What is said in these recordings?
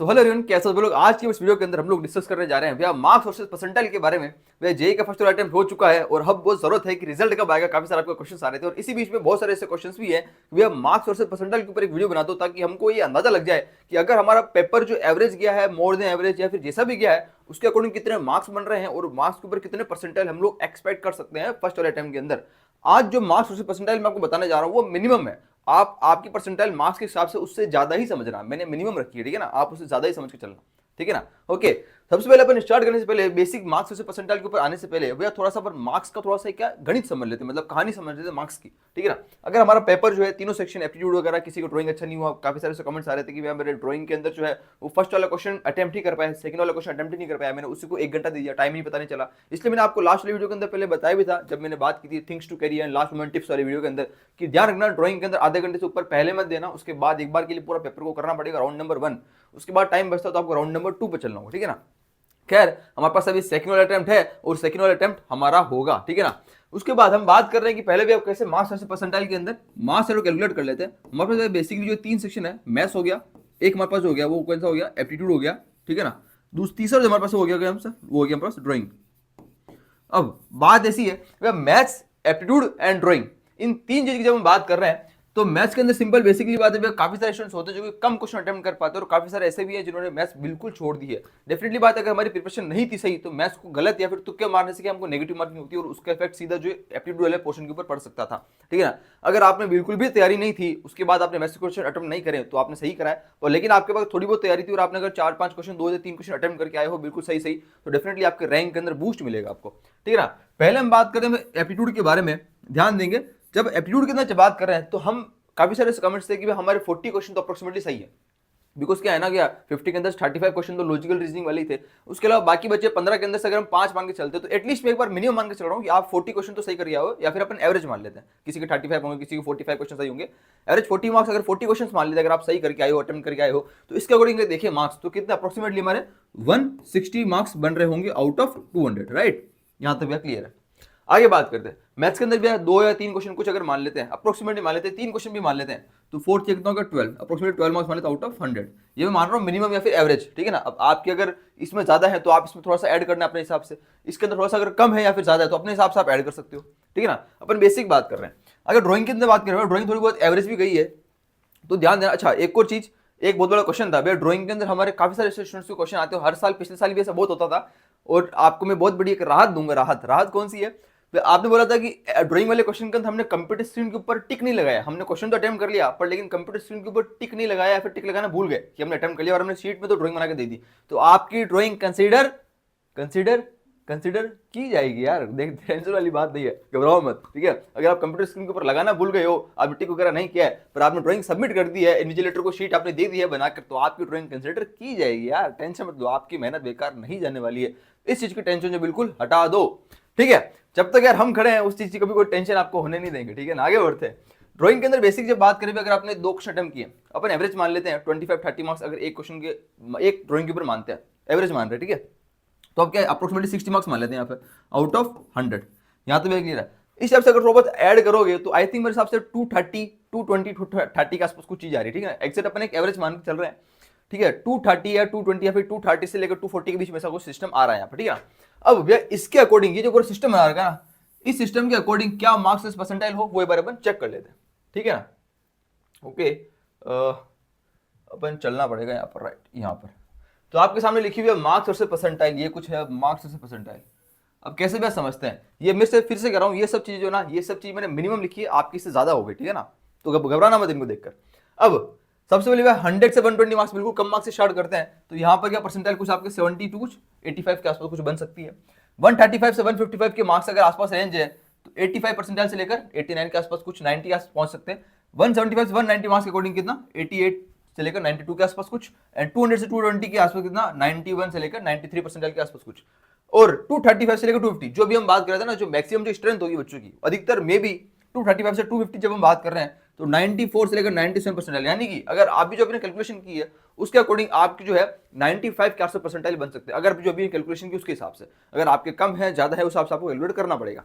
So hello everyone, कैसे हो लोग। आज की इस वीडियो के अंदर हम लोग डिस्कस करने जा रहे हैं भैया मार्क्स वर्सेस परसेंटाइल के बारे में। भैया जेईई का फर्स्ट अटेम्प्ट हो चुका है और अब बहुत जरूरत है कि रिजल्ट कब आएगा। काफी सारे आपके क्वेश्चन आ रहे थे और इसी बीच में बहुत सारे ऐसे क्वेश्चन भी है भैया मार्क्स वर्सेस परसेंटाइल के ऊपर एक वीडियो बना दो ताकि हमको ये अंदाजा लग जाए कि अगर हमारा पेपर जो एवरेज गया है, मोर देन एवरेज या फिर जैसा भी गया है, उसके अकॉर्डिंग कितने मार्क्स बन रहे हैं और मार्क्स के ऊपर कितने परसेंटाइल हम लोग एक्सपेक्ट कर सकते हैं फर्स्ट वाले अटेम्प्ट के अंदर। आज जो मार्क्स वर्सेस परसेंटाइल मैं आपको बताने जा रहा हूं वो मिनिमम है। आपकी परसेंटाइल मार्क्स के हिसाब से उससे ज्यादा ही समझना, मैंने मिनिमम रखी है, ठीक है ना। आप उससे ज्यादा ही समझ के चलना, ठीक है ना। ओके, सबसे पहले अपन स्टार्ट करने से पहले बेसिक मार्क्स से परसेंटाइल के ऊपर आने से पहले भैया थोड़ा सा अपन मार्क्स का थोड़ा सा क्या गणित समझ लेते हैं, मतलब कहानी समझ लेते हैं मार्क्स की, ठीक है ना। अगर हमारा पेपर जो है तीनों सेक्शन एप्टीट्यूड वगैरह, किसी को ड्राइंग अच्छा नहीं हुआ, काफी सारे कमेंट्स आ रहे थे कि भैया मेरे ड्राइंग के अंदर जो है वो फर्स्ट वाला क्वेश्चन अटेम्प्ट ही कर पाया, सेकंड वाला क्वेश्चन अटेम्प्ट ही नहीं कर पाया, मैंने उसी को 1 घंटा दे दिया, टाइम ही पता नहीं चला। इसलिए मैंने आपको लास्ट वाली वीडियो के अंदर पहले बताया भी था, जब मैंने बात की थी things to carry and last moment tips वाली वीडियो के अंदर, कि ध्यान रखना ड्राइंग के अंदर आधे घंटे से ऊपर पहले मत देना, उसके बाद एक बार के लिए पूरा पेपर को करना पड़ेगा राउंड नंबर 1, उसके बाद टाइम बचता तो आपको राउंड नंबर 2 पे चलना होगा, ठीक है ना। खैर हमारे पास अभी सेकंड वाला अटेम्प्ट है और सेकंड वाला अटेम्प्ट हमारा होगा, ठीक है ना। उसके बाद हम बात कर रहे हैं कि पहले भी आप कैसे मार्क्स वर्सेस परसेंटाइल के अंदर मार्क्स कैलकुलेट कर लेते हैं। हमारे पास बेसिकली जो 3 सेक्शन है, मैथ्स हो गया, एक हमारे पास हो गया वो कौन सा हो गया, एप्टीट्यूड हो गया, ठीक है ना। तीसरा जो हमारे पास हो गया वो हो गया हमारे पास ड्राइंग। अब बात ऐसी है, मैथ्स, एप्टीट्यूड एंड ड्राइंग, इन 3 चीज की जब हम बात कर रहे हैं तो मैथ्स के अंदर सिंपल बेसिकली बात है, काफी सारे स्टूडेंट्स होते हैं जो कि कम क्वेश्चन अटेम्प्ट कर पाते हैं और काफी सारे ऐसे भी हैं जिन्होंने मैथ्स बिल्कुल छोड़ दी है। डेफिनेटली बात है, अगर हमारी प्रिपरेशन नहीं थी सही तो मैथ्स को गलत या फिर तुक्के मारने से हमको नेगेटिव मार्किंग होती है और उसका इफेक्ट सीधा जो एप्टीट्यूड वाले पोर्शन के ऊपर पड़ सकता था, ठीक है ना। अगर आपने बिल्कुल भी तैयारी नहीं थी, उसके बाद आपने मैथ्स क्वेश्चन अटेम्प्ट नहीं करे तो आपने सही करा है, और लेकिन आपके पास थोड़ी बहुत तैयारी थी और आपने अगर 4-5 क्वेश्चन 2 या 3 क्वेश्चन अटेम्प्ट करके आए हो बिल्कुल सही सही, तो डेफिनेटली आपके रैंक के अंदर बूस्ट मिलेगा आपको, ठीक है ना। पहले हम बात करें एप्टीट्यूड के बारे में, ध्यान देंगे जब एप्टीट्यूड के अंदर बात कर रहे हैं तो हम काफी सारे कमेंट्स थे कि हमारे 40 क्वेश्चन तो अप्रोक्सीमेटली सही है, बिकॉज क्या है ना, क्या 50 के अंदर 35 क्वेश्चन तो लॉजिकल रीजनिंग वाले ही थे, उसके अलावा बाकी बचे 15 के अंदर से अगर हम 5 मान के चलते तो एटलीस्ट मैं एक बार मिनिमम मान के चल रहा हूँ कि आप 40 क्वेश्चन तो सही कर हो, या फिर अपन एवरेज मान लेते हैं, किसी के 35 होंगे, किसी के 45 क्वेश्चन सही होंगे, एवरेज 40 मार्क्स अगर 40 क्वेश्चन मान लेते अगर आप सही करके आए हो, अटेम्प्ट करके आए हो, तो इसके अकॉर्डिंग देखिए मार्क्स तो कितने अप्रोक्सीमेटली हमारे 160 मार्क्स बन रहे होंगे आउट ऑफ 200, राइट। यहां तक क्लियर है। आगे बात करते हैं मैथ्स के अंदर भी 2 या 3 क्वेश्चन कुछ अगर मान लेते हैं, अप्रोक्सीमेटली मान लेते हैं 3 क्वेश्चन भी मान लेते हैं, तो फोर्थ चेक कितना होगा 12, अप्रोक्सीमेटली 12 मार्क्स मान लेते आउट ऑफ 100। ये मैं मान रहा हूँ मिनिमम या फिर एवरेज, ठीक है ना। अब आपकी अगर इसमें ज्यादा है तो आप इसमें थोड़ा सा ऐड करना अपने हिसाब से, इसके अंदर थोड़ा सा अगर कम है या फिर ज्यादा है तो अपने हिसाब से आप ऐड कर सकते हो, ठीक है ना। अपन बेसिक बात कर रहे हैं। अगर ड्राइंग के अंदर बात कर रहे हो, ड्राइंग थोड़ी बहुत एवरेज भी गई है तो ध्यान देना। अच्छा, एक और चीज, एक बहुत बड़ा क्वेश्चन था भैया ड्राइंग के अंदर, हमारे काफी सारे स्टूडेंट्स के क्वेश्चन आते हो हर साल, पिछले साल भी ऐसा बहुत होता था, और आपको मैं बहुत बड़ी एक राहत दूंगा। राहत कौन सी है, आपने बोला था कि ड्राइंग वाले क्वेश्चन के अंदर हमने कंप्यूटर स्क्रीन के ऊपर टिक नहीं लगाया, हमने क्वेश्चन तो अटेम्प्ट कर लिया पर लेकिन कंप्यूटर स्क्रीन के ऊपर टिक नहीं लगाया, फिर टिक लगाना भूल गए कि हमने अटेम्प्ट कर लिया और हमने शीट में तो ड्राइंग बना के दे दी, तो आपकी ड्राइंग कंसीडर की जाएगी यार। देख, टेंशन वाली बात नहीं है, घबराओ मत, ठीक है। अगर आप कंप्यूटर स्क्रीन के ऊपर लगाना भूल गए हो, आप टिक वगैरह नहीं किया है पर आपने ड्राइंग सबमिट कर दी है, इन्विजिलेटर को शीट आपने दे दी है बनाकर, तो आपकी ड्राइंग कंसीडर की जाएगी यार, टेंशन मत लो, आपकी मेहनत बेकार नहीं जाने वाली है। इस चीज की टेंशन जो बिल्कुल हटा दो, ठीक है। जब तक यार हम खड़े हैं उस चीज की कभी कोई टेंशन आपको होने नहीं देंगे, ठीक है ना। आगे बढ़ते हैं। ड्राइंग के अंदर बेसिक जब बात करें, अगर आपने 2 क्वेश्चन अटेम्प्ट किए, अपन एवरेज मान लेते हैं 25-30 मार्क्स अगर एक क्वेश्चन के, एक ड्राइंग के ऊपर मानते हैं, एवरेज मान रहे हैं, ठीक है। तो अब क्या अप्रोक्सीमेटली 60 मार्क्स मान लेते हैं यहाँ पे आउट ऑफ 100, यहाँ तो क्लियर है। इस हिसाब से अगर थोड़ा बहुत ऐड करोगे तो आई थिंक मेरे हिसाब से 230, 220, 230 के आसपास कुछ चीज आ रही है, ठीक है। एक्सेट अपन एक एवरेज मान के चल रहे हैं, ठीक है। 230 या 220 या फिर 230 से लेकर 240 के बीच में ऐसा कुछ सिस्टम आ रहा है यहाँ पर, ठीक है ना। अब भैया इसके अकॉर्डिंग ये जो पूरा सिस्टम बना रखा है ना, इस सिस्टम के अकॉर्डिंग क्या मार्क्स परसेंटाइल हो वो एक बार अपन चेक कर लेते हैं, ठीक है ना। ओके, अपन चलना पड़ेगा यहाँ पर, राइट, यहाँ पर तो आपके सामने लिखी हुई है मार्क्स वर्सेस परसेंटाइल, ये कुछ है मार्क्स वर्सेस परसेंटाइल। अब कैसे भी समझते हैं, ये मैं से फिर से कह रहा हूँ, ये सब चीजें जो ना, ये सब चीज मैंने मिनिमम लिखी है, आपकी इससे ज्यादा हो गई, ठीक है ना, तो घबराना मत इनको देखकर। अब सबसे पहले 100 से 120 मार्क्स, बिल्कुल कम मार्क्स से स्टार्ट करते हैं, तो यहाँ पर क्या परसेंटाइल कुछ आपके 70 टू कुछ 85 के आसपास कुछ बन सकती है। 135 से 155 के मार्क्स अगर आसपास रेंज है तो 85 परसेंटाइल से लेकर 89 के आसपास कुछ 90 के आसपास पहुंच सकते हैं। 175 से 190 मार्क्स के अकॉर्डिंग कितना 88 से लेकर 92 के आसपास कुछ, एंड 200 से 220 के आसपास कितना 91 से लेकर 93 परसेंटाइल के आसपास कुछ, और 235 से लेकर 250 जो भी हम बात कर रहे थे ना, जो मैक्सिमम जो स्ट्रेंथ होगी बच्चों की, अधिकतर मे भी 235 से 250 जब हम बात कर रहे हैं तो 94 से लेकर 97 परसेंटाइल, यानी कि अगर आप भी जो अपने कैलकुलेशन की है उसके अकॉर्डिंग आपकी जो है 95 के आसपास परसेंटाइल बन सकते हैं। अगर जो भी कैलकुलेशन की उसके हिसाब से, अगर आपके कम है ज्यादा है उस हिसाब से आपको कैलकुलेट करना पड़ेगा,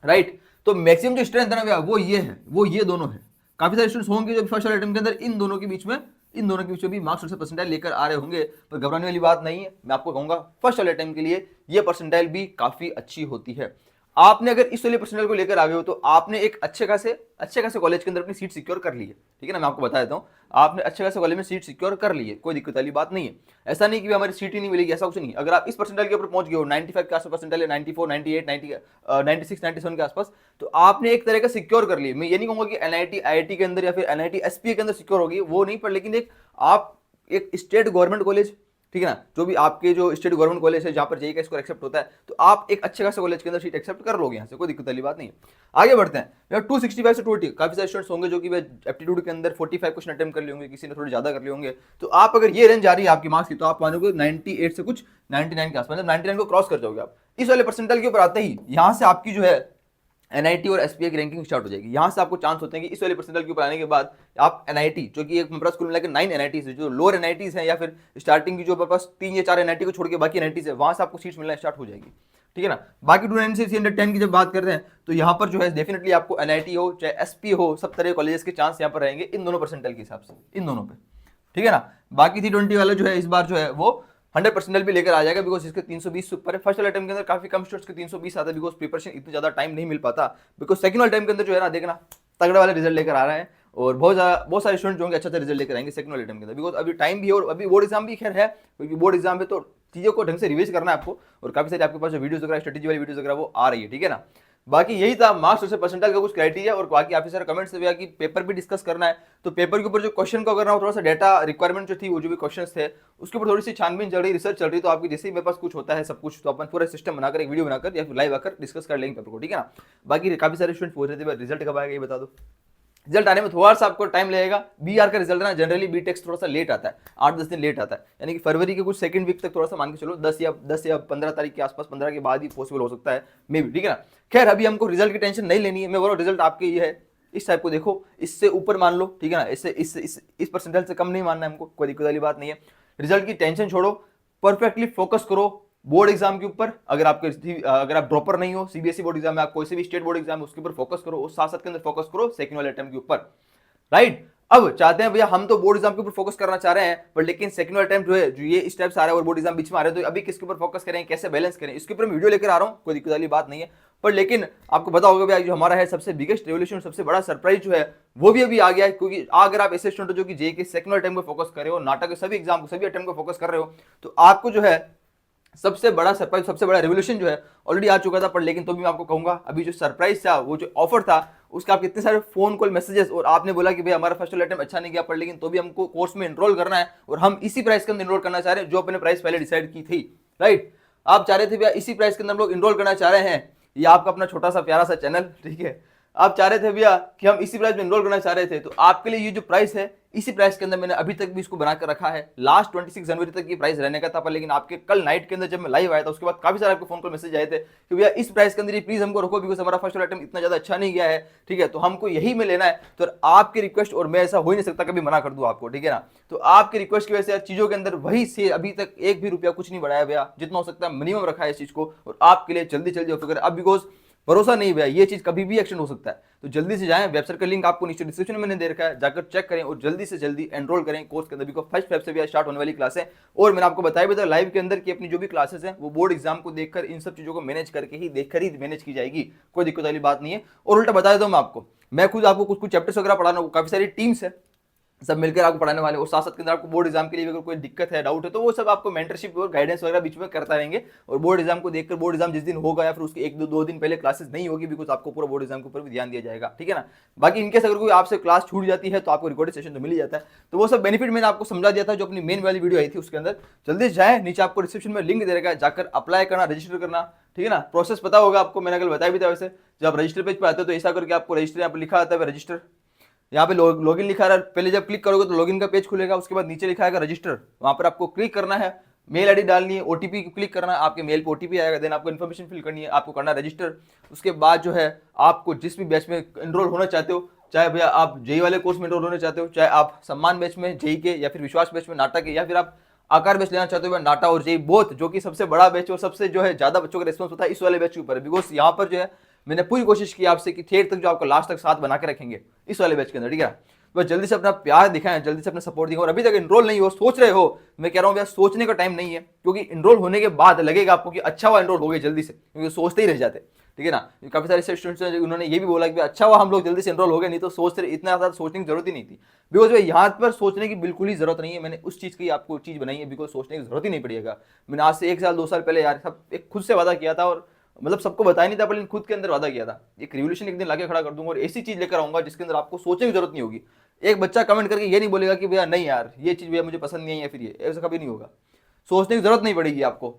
राइट। तो मैक्सिमम जो स्ट्रेंथ है ना वो ये है, वो ये दोनों है। काफी सारे स्टूडेंट्स होंगे जो फर्स्ट वाले अटेम्प्ट के अंदर इन दोनों के बीच में इन दोनों के बीच में भी मार्क्स से परसेंटाइल लेकर आ रहे होंगे, पर घबराने वाली बात नहीं है। मैं आपको कहूंगा फर्स्ट वाले टाइम के लिए ये परसेंटाइल भी काफी अच्छी होती है। आपने अगर इस वाले परसेंटाइल को लेकर आ गए हो तो आपने एक अच्छे खासे कॉलेज के अंदर अपनी सीट सिक्योर कर ली है, ठीक है ना। मैं आपको बता देता हूँ, आपने अच्छे खासे कॉलेज में सीट सिक्योर कर ली है, कोई दिक्कत वाली बात नहीं है। ऐसा नहीं कि हमारी सीट ही नहीं मिलेगी, ऐसा कुछ नहीं। अगर आप इस परसेंटाइल के ऊपर पहुंच गए हो, 95 के आसपास परसेंटाइल है, 94, 98, 90, 96, 97 के आसपास, तो आपने एक तरह का सिक्योर कर लिया। मैं ये नहीं कहूंगा कि एनआईटी आईआईटी के अंदर या फिर एनआईटी एसपीए के अंदर सिक्योर होगी, वो नहीं, पर लेकिन आप एक स्टेट गवर्नमेंट कॉलेज, ठीक है ना, जो भी आपके जो स्टेट गवर्नमेंट कॉलेज है जहां पर जेईई का स्कोर एक्सेप्ट होता है, तो आप एक अच्छे खासे कॉलेज के अंदर सीट एक्सेप्ट कर लोगे, यहाँ से कोई दिक्कत वाली बात नहीं है। आगे बढ़ते हैं। 265 से 280 काफी सारे स्टूडेंट्स होंगे जो कि एप्टीट्यूड के अंदर 45 क्वेश्चन अटेम्प्ट कर लिए होंगे, किसी ने थोड़े ज्यादा कर लिए होंगे। तो आप अगर ये रेंज आ रही है आपकी मार्क्स की, तो आप मानोगे 98 से कुछ 99 के आसपास, मतलब 99 को क्रॉस कर जाओगे आप। इस वाले परसेंटाइल के ऊपर आते ही यहाँ से आपकी जो है एनआईटी और एसपीए की रैंकिंग स्टार्ट हो जाएगी। यहाँ से आपको चांस होते हैं कि इस वाले परसेंटाइल के ऊपर आने के बाद आप एनआईटी, जो कि एक मेरे स्कूल में लेकर 9 एनआईटीज है, जो लोअर एनआईटीज हैं, या फिर स्टार्टिंग की जो मेरे पास 3 या 4 एनआईटी को छोड़ के बाकी एनआईटीज है, वहां से आपको सीट्स मिलना स्टार्ट हो जाएगी, ठीक है ना। बाकी 296 310 की जब बात करते हैं तो यहाँ पर जो है डेफिनेटली आपको एनआईटी हो चाहे एसपी हो, सब तरह कॉलेजेस के चांस यहाँ पर रहेंगे इन दोनों परसेंटाइल के हिसाब से, इन दोनों पे, ठीक है ना। बाकी 320 वाला जो है इस बार जो है वो 100% भी लेकर आ जाएगा, बिकॉज इसके 320 से ऊपर है। फर्स्ट वाले टाइम के अंदर काफी कम स्टूडेंट्स के 320 आता है, बिकॉज प्रिपरेशन इतना ज्यादा टाइम नहीं मिल पाता। बिकॉज सेकंड वाले टाइम के अंदर जो है ना, देखना तगड़ा वाला रिजल्ट लेकर आ रहा है, और बहुत सारे स्टूडेंट जो होंगे अच्छा रिजल्ट लेकर आएंगे सेकंड वाले टाइम के अंदर, बिकॉज अभी टाइम भी है और अभी बोर्ड एग्जाम भी खैर है, क्योंकि बोर्ड एग्जाम पे तो चीजों को ढंग से रिवाइज करना है आपको, और काफी सारे आपके पास जो वीडियोस वगैरह स्ट्रेटेजी वाली वीडियोस वगैरह वो आ रही है, ठीक है ना। बाकी यही था मार्क्स और परसेंटाइल का कुछ क्राइटेरिया, और बाकी काफी सारे कमेंट्स भी कि पेपर भी डिस्कस करना है, तो पेपर के ऊपर जो क्वेश्चन का करना हो, थोड़ा सा डेटा रिक्वायरमेंट जो थी, वो जो भी क्वेश्चन थे उसके ऊपर थोड़ी सी छानबीन चल रही, रिसर्च चल रही, तो आपकी जैसे ही मेरे पास कुछ होता है सब कुछ, तो अपन पूरा सिस्टम बनाकर एक वीडियो बनाकर या फिर लाइव आकर डिस्कस कर लेंगे पेपर को, ठीक है ना। बाकी काफी सारे स्टूडेंट पूछ रहे थे रिजल्ट कब आएगा, ये बता दो। रिजल्ट आने में थोड़ा सा आपको टाइम लगेगा। बीआर का रिजल्ट ना जनरली बीटेक्स थोड़ा सा लेट आता है, 8-10 दिन लेट आता है, यानी कि फरवरी के कुछ सेकंड वीक तक थोड़ा सा मान के चलो, 10 या 15 तारीख के आसपास, 15 के बाद ही पॉसिबल हो सकता है मे बी, ठीक है ना। खैर अभी हमको रिजल्ट की टेंशन नहीं लेनी है, मैं बोल रहा हूँ रिजल्ट आपके ये है, इस टाइप को देखो, इससे ऊपर मान लो, ठीक है ना, इससे इस परसेंटाइल से कम नहीं मानना है हमको, कोई दिक्कत वाली बात नहीं है। रिजल्ट की टेंशन छोड़ो, परफेक्टली फोकस करो बोर्ड एग्जाम के ऊपर। अगर आप ड्रॉपर नहीं हो, सीबीएसई बोर्ड एग्जाम में, आप कोई से भी स्टेट बोर्ड एग्जाम है उसके ऊपर फोकस करो, उस साथ के अंदर फोकस करो सेकंड वाले अटेम्प्ट के ऊपर, राइट। अब चाहते हैं भैया हम तो बोर्ड एग्जाम के ऊपर फोकस करना चाह रहे हैं, पर लेकिन सेकंड वाला अटेम्प्ट जो है, जो ये इस टाइप से आ रहा है और बोर्ड एग्जाम बीच में आ रहे हैं, तो अभी किसके ऊपर फोकस करें, कैसे बैलेंस करें, इसके ऊपर मैं वीडियो लेकर आ रहा हूं, कोई दिक्कत वाली बात नहीं है। पर लेकिन आपको पता होगा भैया, जो हमारा है सबसे बिगेस्ट रेवोल्यूशन, सबसे बड़ा सरप्राइज जो है वो भी अभी आ गया है, क्योंकि अगर आप ऐसे स्टूडेंट जो कि जेईई के सेकंड वाले अटेम्प्ट को फोकस कर रहे हो, नाटक के सभी एग्जाम को, सभी अटेम्प्ट को फोकस कर रहे हो, तो आपको जो है सबसे बड़ा सरप्राइज, सबसे बड़ा रेवोल्यूशन जो है ऑलरेडी आ चुका था, पर लेकिन तो भी मैं आपको कहूंगा अभी जो सरप्राइज था, वो जो ऑफर था, उसका आप कितने सारे फोन कॉल मैसेजेस, और आपने बोला कि भाई हमारा फर्स्ट अटेम्प्ट अच्छा नहीं गया, पर लेकिन तो भी हमको कोर्स में एनरोल करना है, और हम इसी प्राइस के अंदर एनरोल करना चाह रहे हैं जो अपने प्राइस पहले डिसाइड की थी, राइट। आप चाह रहे थे भैया इसी प्राइस के अंदर हम लोग एनरोल करना चाह रहे हैं, ये आपका अपना छोटा सा प्यारा सा चैनल, ठीक है। आप चाह रहे थे भैया कि हम इसी प्राइस में एनरोल करना चाह रहे थे, तो आपके लिए ये जो प्राइस है, इसी प्राइस के अंदर मैंने अभी तक भी इसको बनाकर रखा है। लास्ट 26 जनवरी तक ये प्राइस रहने का था, पर लेकिन आपके कल नाइट के अंदर जब मैं लाइव आया था, उसके बाद काफी सारे आपके फोन कॉल मैसेज आए थे कि भैया इस प्राइस के अंदर ये प्लीज हमको रखो, बिकॉज हमारा फर्स्ट अटेम्प्ट इतना ज्यादा अच्छा नहीं गया है, ठीक है, तो हमको यही में लेना है। तो आपकी रिक्वेस्ट, और मैं ऐसा हो ही नहीं सकता कभी मना कर दूं आपको, ठीक है ना, तो आपकी रिक्वेस्ट की वजह से चीजों के अंदर वही से अभी तक एक भी रुपया कुछ नहीं बढ़ाया भैया, जितना हो सकता है मिनिमम रखा है इस चीज को, और आपके लिए जल्दी जल्दी ऑफर अब, बिकॉज भरोसा नहीं भैया, ये चीज कभी भी एक्शन हो सकता है, तो जल्दी से जाएं। वेबसाइट का लिंक आपको नीचे डिस्क्रिप्शन में मैंने दे रखा है, जाकर चेक करें और जल्दी से जल्दी एनरोल करें कोर्स के अंदर, बिकॉज फर्स्ट फेब से भी स्टार्ट होने वाली क्लास है। और मैंने आपको बताया भी था लाइव के अंदर कि अपनी जो भी क्लासेस हैं वो बोर्ड एग्जाम को देखकर, इन सब चीजों को मैनेज करके ही देखकर ही मैनेज की जाएगी, कोई दिक्कत वाली बात नहीं है। और उल्टा बता देता हूं मैं खुद आपको कुछ चैप्टर्स वगैरह पढ़ाना, काफी सारी टीम्स है, सब मिलकर आपको पढ़ाने वाले, और साथ साथ के अंदर आपको बोर्ड एग्जाम के लिए अगर कोई दिक्कत है, डाउट है, तो वो सब आपको मेंटरशिप और गाइडेंस वगैरह बीच में करता रहेंगे। और बोर्ड एग्जाम को देखकर, बोर्ड एग्जाम जिस दिन होगा या फिर उसके 1-2 दिन पहले क्लासेस नहीं होगी, बिकॉज आपको पूरा बोर्ड एग्जाम के ऊपर भी ध्यान दिया जाएगा, ठीक है ना। बाकी इनकेस अगर कोई आपसे क्लास छूट जाती है तो आपको रिकॉर्डेड सेशन तो मिल ही जाता है, तो वो सब बेनिफिट मैंने आपको समझा दिया था जो अपनी मेन वाली वीडियो आई थी उसके अंदर। जल्दी जाए, नीचे आपको डिस्क्रिप्शन में लिंक दे रखा है, जाकर अप्लाई करना, रजिस्टर करना, ठीक है ना। प्रोसेस पता होगा आपको, मैंने कल बताया भी था। वैसे जब आप रजिस्टर पेज पर आते हो तो ऐसा करके आपको रजिस्टर यहाँ पर लिखा आता है रजिस्टर, यहाँ पे लॉगिन लिखा रहा है, पहले जब क्लिक करोगे तो लॉगिन का पेज खुलेगा, उसके बाद नीचे लिखा है रजिस्टर, वहां पर आपको क्लिक करना है, मेल आईडी डालनी है, ओटीपी क्लिक करना है, आपके मेल पे ओटीपी आएगा, देन आपको इन्फॉर्मेशन फिल करनी है, आपको करना है रजिस्टर। उसके बाद जो है आपको जिस भी बैच में एनरोल होना चाहते हो, चाहे भैया आप जेई वाले कोर्स में एनरोल होना चाहते हो, चाहे आप सम्मान बैच में जेई के, या फिर विश्वास बैच में नाटा के, या फिर आप आकार बैच लेना चाहते हो नाटा और जेई बोथ, जो कि सबसे बड़ा बैच और सबसे जो है ज्यादा बच्चों का रिस्पॉन्स होता है इस वाले बैच के ऊपर, बिकॉज यहाँ पर जो है मैंने पूरी कोशिश की आपसे कि थेट तक जो आपको लास्ट तक साथ बना के रखेंगे इस वाले बैच के अंदर, ठीक है। बस जल्दी से अपना प्यार दिखाएं, जल्दी से अपना सपोर्ट दिखाएं। और अभी तक इनरोल नहीं हो, सोच रहे हो, मैं कह रहा हूँ भैया सोचने का टाइम नहीं है, क्योंकि इनरोल होने के बाद लगेगा आपको कि अच्छा हुआ इनरोल हो गए जल्दी से, क्योंकि सोचते ही रह जाते, ठीक है ना। काफी सारे स्टूडेंट्स हैं उन्होंने ये भी बोला कि अच्छा हुआ हम लोग जल्दी से इनरोल हो गए, नहीं तो सोचते इतना ज्यादा सोचने की जरूरत ही नहीं थी। बिकॉज भाई यहाँ पर सोचने की बिल्कुल ही जरूरत नहीं है, मैंने उस चीज की आपको चीज बनाई है, बिकॉज सोचने की जरूरत ही नहीं पड़ेगा। मैंने आज से 1 साल 2 साल पहले यार सब एक खुद से वादा किया था, और मतलब सबको बताया नहीं था, पर खुद के अंदर वादा किया था एक रिवोल्यूशन एक दिन लाके खड़ा कर दूंगा, और ऐसी चीज लेकर आऊंगा जिसके अंदर आपको सोचने की जरूरत नहीं होगी। एक बच्चा कमेंट करके ये नहीं बोलेगा कि भैया नहीं यार ये चीज भैया मुझे पसंद नहीं है, या फिर ये ऐसा कभी नहीं होगा। सोचने की जरूरत नहीं पड़ेगी आपको,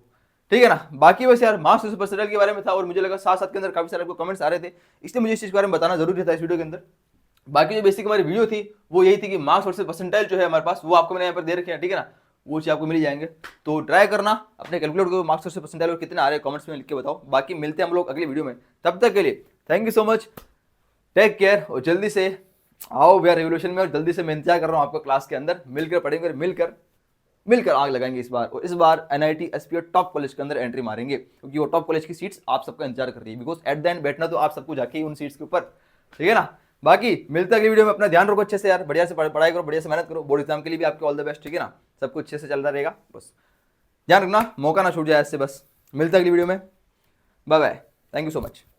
ठीक है ना। बाकी बस यार मार्क्स वर्सेस परसेंटाइल के बारे में था, और मुझे लगा साथ साथ के अंदर काफी सारे आपको कमेंट्स आ रहे थे, इसलिए मुझे इस चीज के बारे में बताना जरूरी था इस वीडियो के अंदर। बाकी जो बेसिक हमारी वीडियो थी वो यही थी कि मार्क्स वर्सेस परसेंटाइल जो है हमारे पास, वो आपको मैंने यहाँ पर दे रखे हैं, ठीक है ना। वो चीज आपको मिल जाएंगे, तो ट्राई करना अपने कैलकुलेट को मार्क्स वर्सेस परसेंटाइल और कितने आ रहे हैं कमेंट्स में लिख के बताओ। बाकी मिलते हैं हम लोग अगली वीडियो में, तब तक के लिए thank you so much, take care, और जल्दी से आओ भैया रिवोल्यूशन में, और जल्दी से मैं इंतजार कर रहा हूँ आपको क्लास के अंदर, मिलकर पढ़ेंगे, मिलकर आग लगाएंगे इस बार। और इस बार एनआईटी एसपीओ टॉप कॉलेज के अंदर एंट्री मारेंगे, क्योंकि वो टॉप कॉलेज की सीट्स आप सबका इंतजार कर रही है, बिकॉज एट द एंड बैठना तो आप सबको जाके ही उन सीट्स के ऊपर, ठीक है ना। बाकी मिलते हैं अगली वीडियो में, अपना ध्यान रखो अच्छे से यार, बढ़िया से पढ़ाई करो, बढ़िया से मेहनत करो, बोर्ड एग्जाम के लिए भी आपके ऑल द बेस्ट, ठीक है ना। सब कुछ अच्छे से चलता रहेगा, बस ध्यान रखना, मौका ना छूट जाए इससे, बस मिलते हैं अगली वीडियो में, bye bye, thank you so much.